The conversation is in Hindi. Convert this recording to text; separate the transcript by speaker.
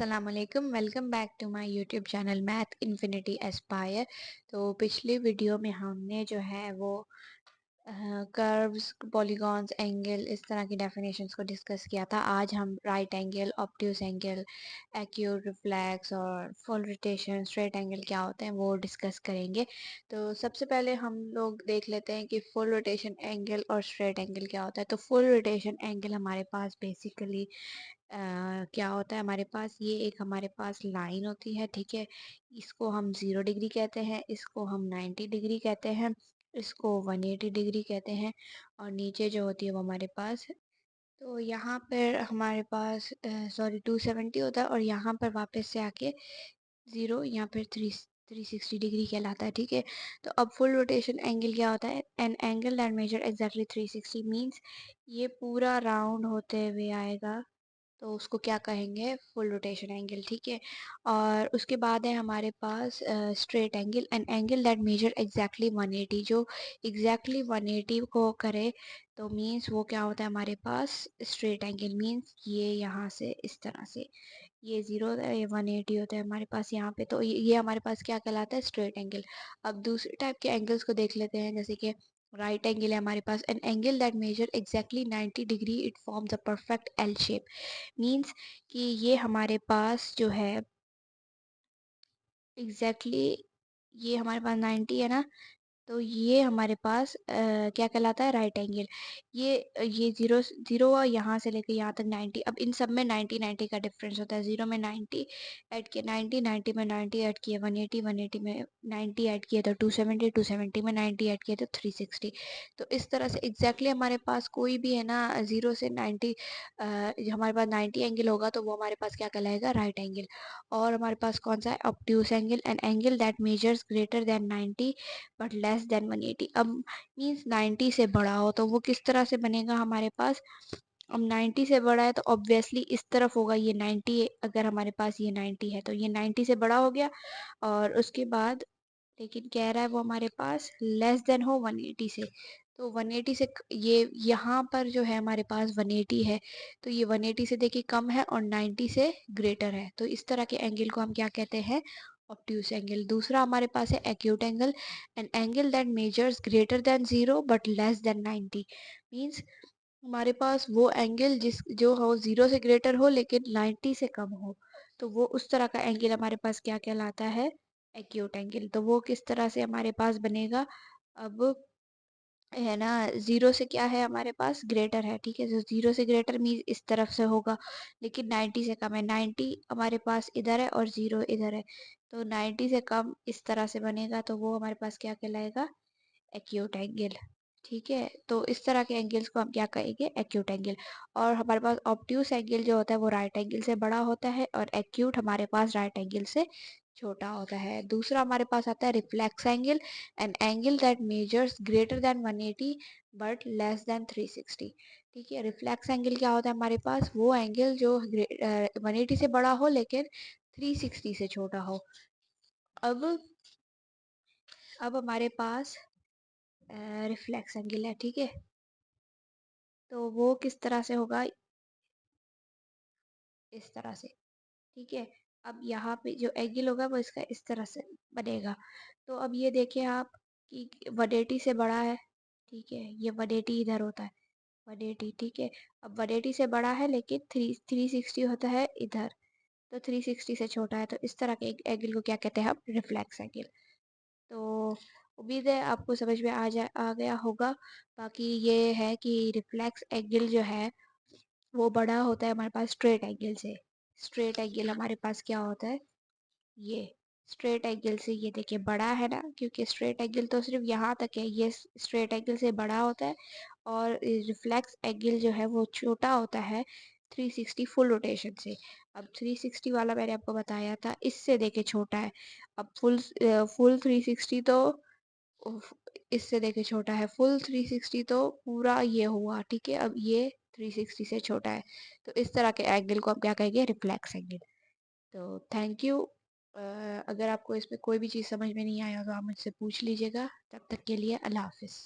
Speaker 1: अस्सलाम वालेकुम, welcome back to my YouTube channel Math Infinity Aspire. तो पिछली वीडियो में हमने जो है वो कर्व्स, पॉलीगॉन्स, एंगल इस तरह की डेफिनेशंस को डिस्कस किया था। आज हम right angle, obtuse angle, acute, reflex और फुल रोटेशन, स्ट्रेट एंगल क्या होते हैं वो डिस्कस करेंगे। तो सबसे पहले हम लोग देख लेते हैं कि फुल रोटेशन एंगल और स्ट्रेट एंगल क्या होता है। तो फुल रोटेशन एंगल हमारे पास बेसिकली क्या होता है, हमारे पास ये एक हमारे पास लाइन होती है, ठीक है। इसको हम 0 डिग्री कहते हैं, इसको हम 90 डिग्री कहते हैं, इसको 180 डिग्री कहते हैं और नीचे जो होती है वो हमारे पास तो यहाँ पर हमारे पास 270 होता है और यहाँ पर वापस से आके 0 यहाँ पर 360 डिग्री कहलाता है, ठीक है। तो अब फुल रोटेशन एंगल क्या होता है? An angle that measure exactly 360 means ये पूरा राउंड होते हुए आएगा, तो उसको क्या कहेंगे? फुल रोटेशन एंगल, ठीक है। और उसके बाद है हमारे पास straight angle, an angle that measure exactly 180, जो एग्जैक्टली 180 को करे तो मीन्स वो क्या होता है हमारे पास? स्ट्रेट एंगल मीन्स ये यहाँ से इस तरह से ये 0 होता है, ये 180 होता है हमारे पास यहाँ पे, तो ये हमारे पास क्या कहलाता है? Straight angle. अब दूसरे टाइप के एंगल्स को देख लेते हैं, जैसे कि राइट एंगल है हमारे पास, an angle that measure exactly 90 degree, it forms a perfect L shape. Means कि ये हमारे पास जो है एग्जैक्टली ये हमारे पास 90 है ना, तो ये हमारे पास क्या कहलाता है? Right angle. ये जीरो जीरो यहाँ से लेकर यहाँ तक 90, अब इन सब में 90 90 का डिफरेंस होता है। 0 में 90 ऐड किया, 90 90 में 90 ऐड किया, 180 180 में 90 ऐड किया तो 270, 270 में 90 ऐड किया तो 360। तो इस तरह से एग्जैक्टली हमारे पास कोई भी है ना 0 से 90 हमारे पास 90 एंगल होगा तो वो हमारे पास क्या कहलाएगा? Right angle. और हमारे पास कौन सा है? Obtuse angle, an angle that measures greater than 90 but less than 180। अब मीन्स 90 से बड़ा हो तो वो किस तरह से बनेगा हमारे पास? अब 90 से बड़ा है तो ऑब्वियसली इस तरफ होगा, ये 90 अगर हमारे पास ये 90 है तो ये 90 से बड़ा हो गया। और उसके बाद लेकिन कह रहा है वो हमारे पास लेस देन हो 180 से, तो 180 से ये यहाँ पर जो है हमारे पास 180 है, तो ये 180 से देखिए कम है और 90 से ग्रेटर है, तो इस तरह के एंगल को हम क्या कहते हैं? Obtuse angle. दूसरा हमारे पास है acute angle, an angle that measures greater than 0 but less than 90। Means हमारे पास वो एंगल जिस जो हो 0 से ग्रेटर हो लेकिन 90 से कम हो, तो वो उस तरह का एंगल हमारे पास क्या कहलाता है? Acute angle. तो वो किस तरह से हमारे पास बनेगा? अब है ना 0 से क्या है हमारे पास? ग्रेटर है, ठीक है। तो 0 से ग्रेटर मीन इस तरफ से होगा, लेकिन 90 से कम है। 90 हमारे पास इधर है और 0 इधर है, तो 90 से कम इस तरह से बनेगा, तो वो हमारे पास क्या कहलाएगा? एक्यूट एंगल, ठीक है। तो इस तरह के एंगल्स को हम क्या कहेंगे? Acute angle. और हमारे पास ऑब्ट्यूस एंगल जो होता है वो राइट एंगल से बड़ा होता है और एक्यूट हमारे पास राइट एंगल से छोटा होता है। दूसरा हमारे पास आता है reflex angle, an angle that measures greater than 180 but less than 360, ठीक है। रिफ्लेक्स एंगल क्या होता है हमारे पास? वो एंगल जो 180 से बड़ा हो लेकिन 360 से छोटा हो। अब हमारे पास रिफ्लेक्स एंगल है, ठीक है। तो वो किस तरह से होगा? इस तरह से, ठीक है। अब यहाँ पे जो एंगल होगा वो इसका इस तरह से बनेगा। तो अब ये देखिए आप कि 180 से बड़ा है, ठीक है। ये 180 इधर होता है, 180, ठीक है। अब 180 से बड़ा है लेकिन 360 होता है इधर, तो 360 से छोटा है, तो इस तरह के एंगल को क्या कहते हैं? हम रिफ्लेक्स एंगल। तो उम्मीद है आपको समझ में आ गया होगा। बाकी ये है कि रिफ्लेक्स एंगल जो है वो बड़ा होता है हमारे पास स्ट्रेट एंगल से। स्ट्रेट एंगल हमारे पास क्या होता है? ये स्ट्रेट एंगल से ये देखिए बड़ा है ना, क्योंकि स्ट्रेट एंगल तो सिर्फ यहाँ तक है, ये स्ट्रेट एंगल से बड़ा होता है। और रिफ्लेक्स एंगल जो है वो छोटा होता है 360 फुल रोटेशन से। अब 360 वाला मैंने आपको बताया था, इससे देखे छोटा है। अब फुल 360 तो उफ, इससे देखे छोटा है। फुल 360 तो पूरा ये हुआ, ठीक है। अब ये 360 से छोटा है, तो इस तरह के एंगल को हम क्या कहेंगे? Reflex angle. तो थैंक यू। अगर आपको इसमें कोई भी चीज़ समझ में नहीं आया तो आप मुझसे पूछ लीजिएगा। तब तक के लिए अल्लाह हाफिज़।